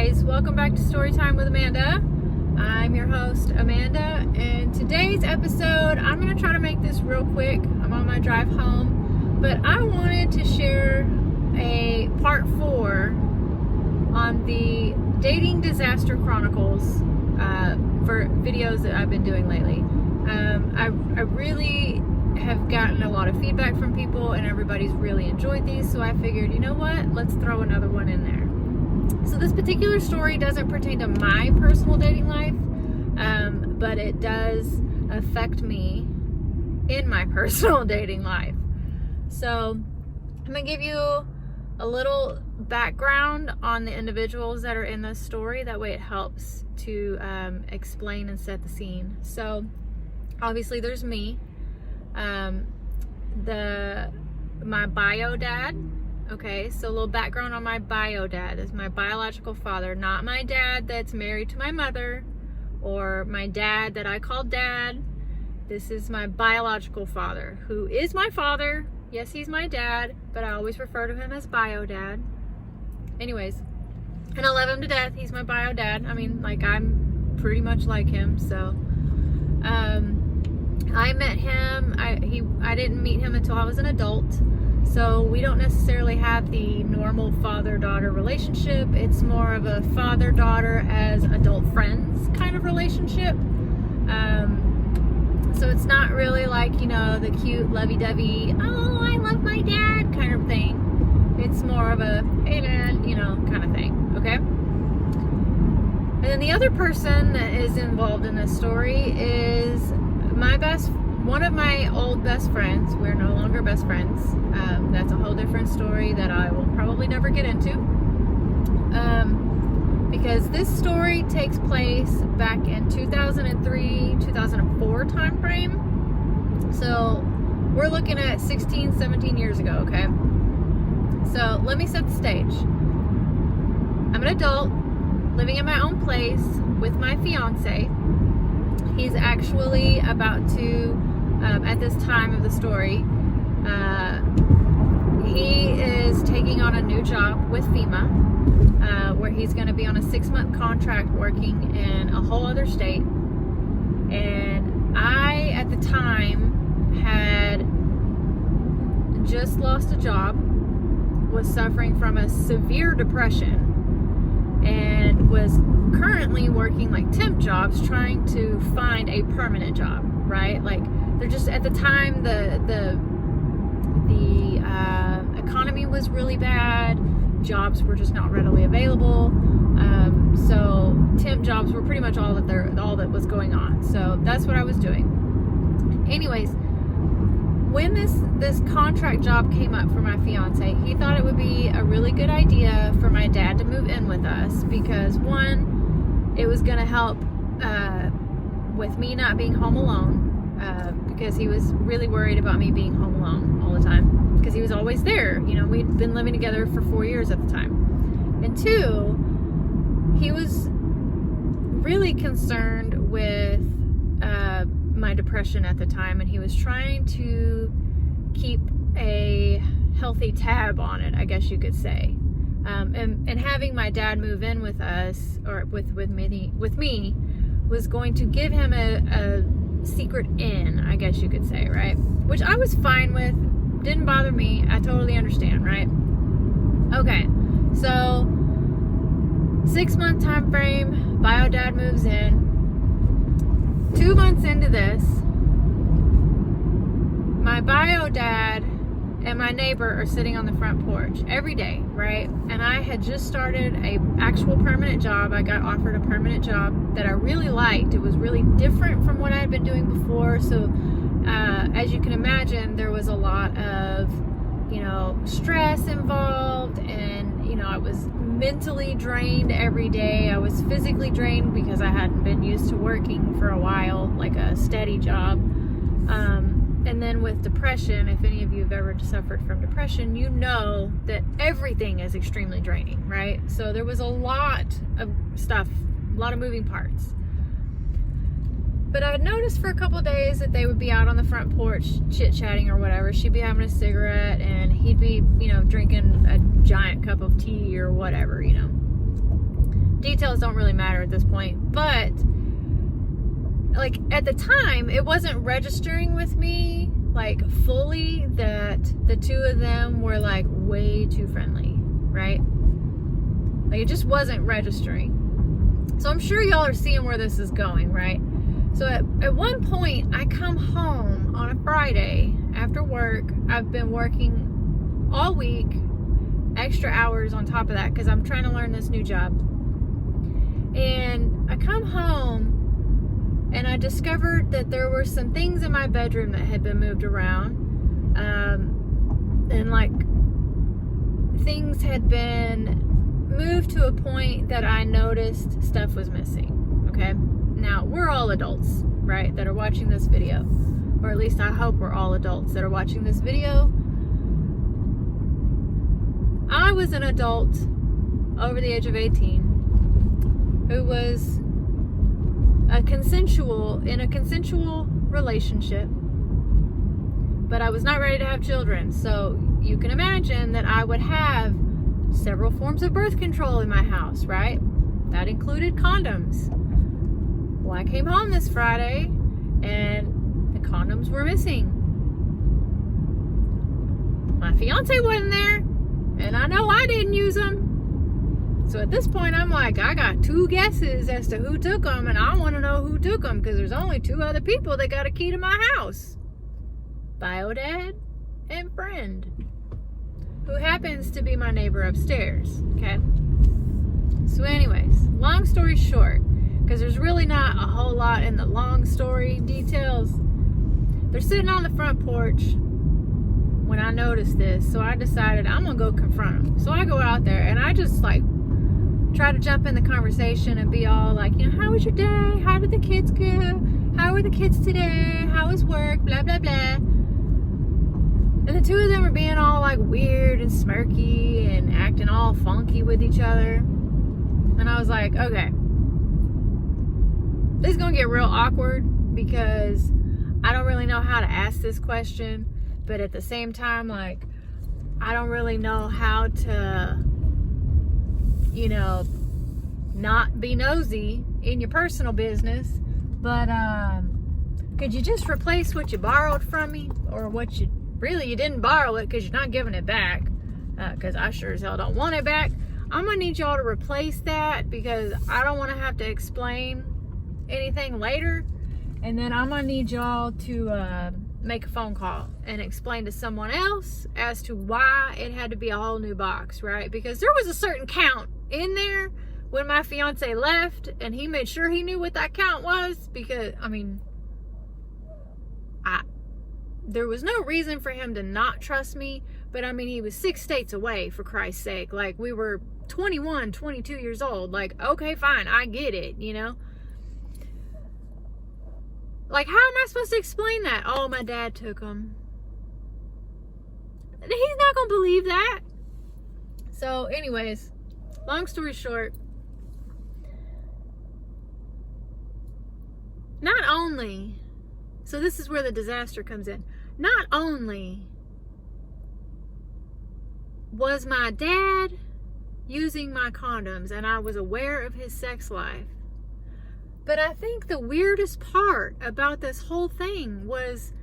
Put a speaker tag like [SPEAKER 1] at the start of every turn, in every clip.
[SPEAKER 1] guys, welcome back to Storytime with Amanda. I'm your host, Amanda, and today's episode, I'm going to try to make this real quick. I'm on my drive home, but I wanted to share a part 4 on the Dating Disaster Chronicles for videos that I've been doing lately. I really have gotten a lot of feedback from people, and everybody's really enjoyed these, so I figured, you know what, let's throw another one in there. So this particular story doesn't pertain to my personal dating life, but it does affect me in my personal dating life. So I'm going to give you a little background on the individuals that are in this story. That way it helps to explain and set the scene. So obviously there's me, my bio dad. Okay, so a little background on my bio dad. This is my biological father, not my dad that's married to my mother, or my dad that I call dad. This is my biological father, who is my father. Yes, he's my dad, but I always refer to him as bio dad. Anyways, and I love him to death. He's my bio dad. I mean, like, I'm pretty much like him. So I met him. I didn't meet him until I was an adult. So we don't necessarily have the normal father-daughter relationship. It's more of a father-daughter as adult friends kind of relationship. So it's not really like, you know, the cute lovey-dovey, oh, I love my dad kind of thing. It's more of a, hey man, you know, kind of thing, okay? And then the other person that is involved in this story is one of my old best friends. We're no longer best friends. That's a whole different story that I will probably never get into. Because this story takes place back in 2003, 2004 time frame. So we're looking at 16, 17 years ago, okay? So let me set the stage. I'm an adult living in my own place with my fiance. He's actually about to, at this time of the story, he is taking on a new job with FEMA, where he's going to be on a 6-month contract working in a whole other state. And I, at the time, had just lost a job, was suffering from a severe depression, and was currently working like temp jobs trying to find a permanent job, right? Like, they're just, at the time, the economy was really bad. Jobs were just not readily available. So temp jobs were pretty much all that was going on. So that's what I was doing. Anyways, when this contract job came up for my fiance, he thought it would be a really good idea for my dad to move in with us because, one, it was going to help with me not being home alone, because he was really worried about me being home alone all the time because he was always there. You know, we'd been living together for 4 years at the time. And 2, he was really concerned with my depression at the time, and he was trying to keep a healthy tab on it, I guess you could say. And having my dad move in with us, or with me, was going to give him a secret in, I guess you could say, right? Which I was fine with. Didn't bother me. I totally understand, right? Okay, so 6-month time frame, bio dad moves in. 2 months into this, my bio dad and my neighbor are sitting on the front porch every day, right? And I had just started a actual permanent job. I got offered a permanent job that I really liked. It was really different from what I had been doing before. So as you can imagine, there was a lot of, you know, stress involved, and, you know, I was mentally drained every day. I was physically drained because I hadn't been used to working for a while, like a steady job. And then with depression, if any of you have ever suffered from depression, you know that everything is extremely draining, right? So there was a lot of stuff, a lot of moving parts. But I had noticed for a couple of days that they would be out on the front porch chit-chatting or whatever. She'd be having a cigarette, and he'd be, you know, drinking a giant cup of tea or whatever, you know. Details don't really matter at this point. But, like, at the time, it wasn't registering with me, like, fully that the two of them were, like, way too friendly, right? Like, it just wasn't registering. So I'm sure y'all are seeing where this is going, right? So at one point, I come home on a Friday after work. I've been working all week, extra hours on top of that, because I'm trying to learn this new job. And I come home, and I discovered that there were some things in my bedroom that had been moved around. And, like, things had been moved to a point that I noticed stuff was missing, okay? Now, we're all adults, right, that are watching this video. Or at least I hope we're all adults that are watching this video. I was an adult over the age of 18 who was in a consensual relationship, but I was not ready to have children. So you can imagine that I would have several forms of birth control in my house, right? That included condoms. Well, I came home this Friday and the condoms were missing. My fiance wasn't there, and I know I didn't use them. So at this point, I'm like, I got 2 guesses as to who took them, and I want to know who took them because there's only 2 other people that got a key to my house. Bio dad and friend, who happens to be my neighbor upstairs, okay? So anyways, long story short, because there's really not a whole lot in the long story details, they're sitting on the front porch when I noticed this, so I decided I'm gonna go confront them. So I go out there, and I just, like, try to jump in the conversation and be all like, you know, how was your day? How did the kids go? How are the kids today? How was work? Blah, blah, blah. And the 2 of them are being all, like, weird and smirky and acting all funky with each other. And I was like, okay, this is going to get real awkward because I don't really know how to ask this question. But at the same time, like, I don't really know how to, you know, not be nosy in your personal business. But could you just replace what you borrowed from me? Or what you... Really, you didn't borrow it because you're not giving it back. Because I sure as hell don't want it back. I'm going to need y'all to replace that because I don't want to have to explain anything later. And then I'm going to need y'all to make a phone call and explain to someone else as to why it had to be a whole new box, right? Because there was a certain count in there when my fiance left, and he made sure he knew what that count was because, I mean, there was no reason for him to not trust me, but I mean, he was 6 states away, for Christ's sake. Like, we were 21, 22 years old. Like, okay, fine, I get it, you know? Like, how am I supposed to explain that? Oh, my dad took them. He's not gonna believe that. So, anyways, long story short, not only... So this is where the disaster comes in. Not only was my dad using my condoms and I was aware of his sex life, but I think the weirdest part about this whole thing was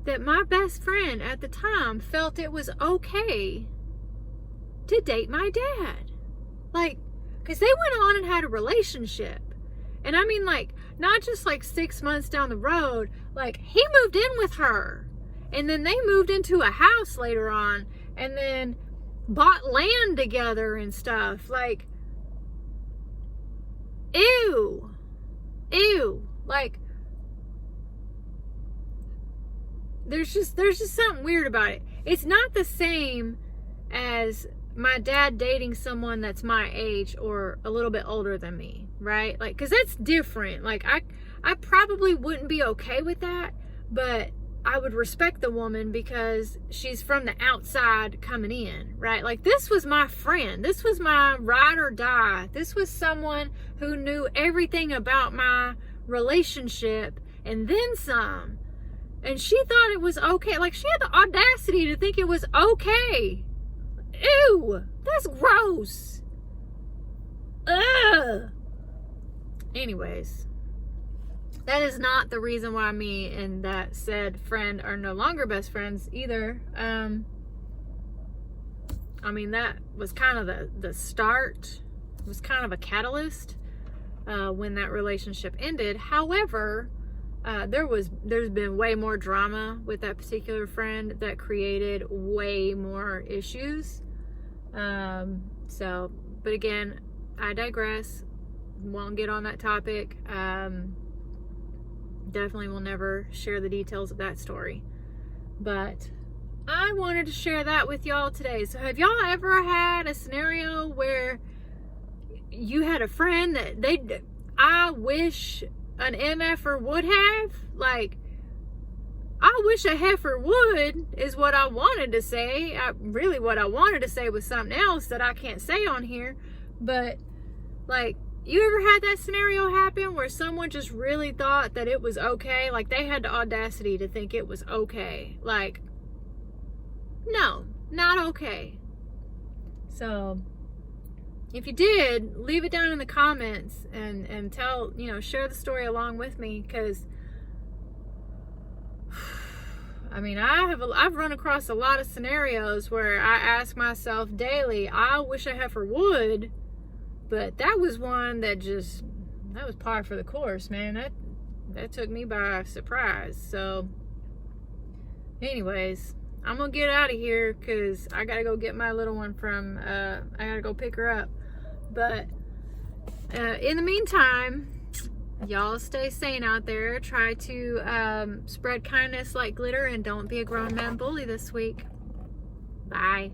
[SPEAKER 1] that my best friend at the time felt it was okay to date my dad. Like, because they went on and had a relationship. And I mean, like, not just like 6 months down the road, like, he moved in with her. And then they moved into a house later on and then bought land together and stuff. Like, ew. Ew. Like, there's just something weird about it. It's not the same as my dad dating someone that's my age or a little bit older than me, right? Like, because that's different. Like, I probably wouldn't be okay with that, but I would respect the woman because she's from the outside coming in, right? Like, this was my friend. This was my ride or die. This was someone who knew everything about my relationship and then some. And she thought it was okay. Like, she had the audacity to think it was okay. Ew, that's gross. Ugh. Anyways, that is not the reason why me and that said friend are no longer best friends either. I mean, that was kind of the start. It was kind of a catalyst when that relationship ended. However, there's been way more drama with that particular friend that created way more issues. But again, I digress. Won't get on that topic. Definitely will never share the details of that story. But I wanted to share that with y'all today. So have y'all ever had a scenario where you had a friend that I wish an MFer would have? Like, I wish a heifer would is what I wanted to say. Really what I wanted to say was something else that I can't say on here. But, like, you ever had that scenario happen where someone just really thought that it was okay? Like, they had the audacity to think it was okay. Like, no, not okay. So, if you did, leave it down in the comments and tell, share the story along with me, because I mean, I've run across a lot of scenarios where I ask myself daily, I wish a heifer would, but that was one that was par for the course, man. That took me by surprise. So, anyways, I'm gonna get out of here because I gotta go get my little one I gotta go pick her up. But in the meantime, y'all stay sane out there. Try to spread kindness like glitter, and don't be a grown man bully this week. Bye.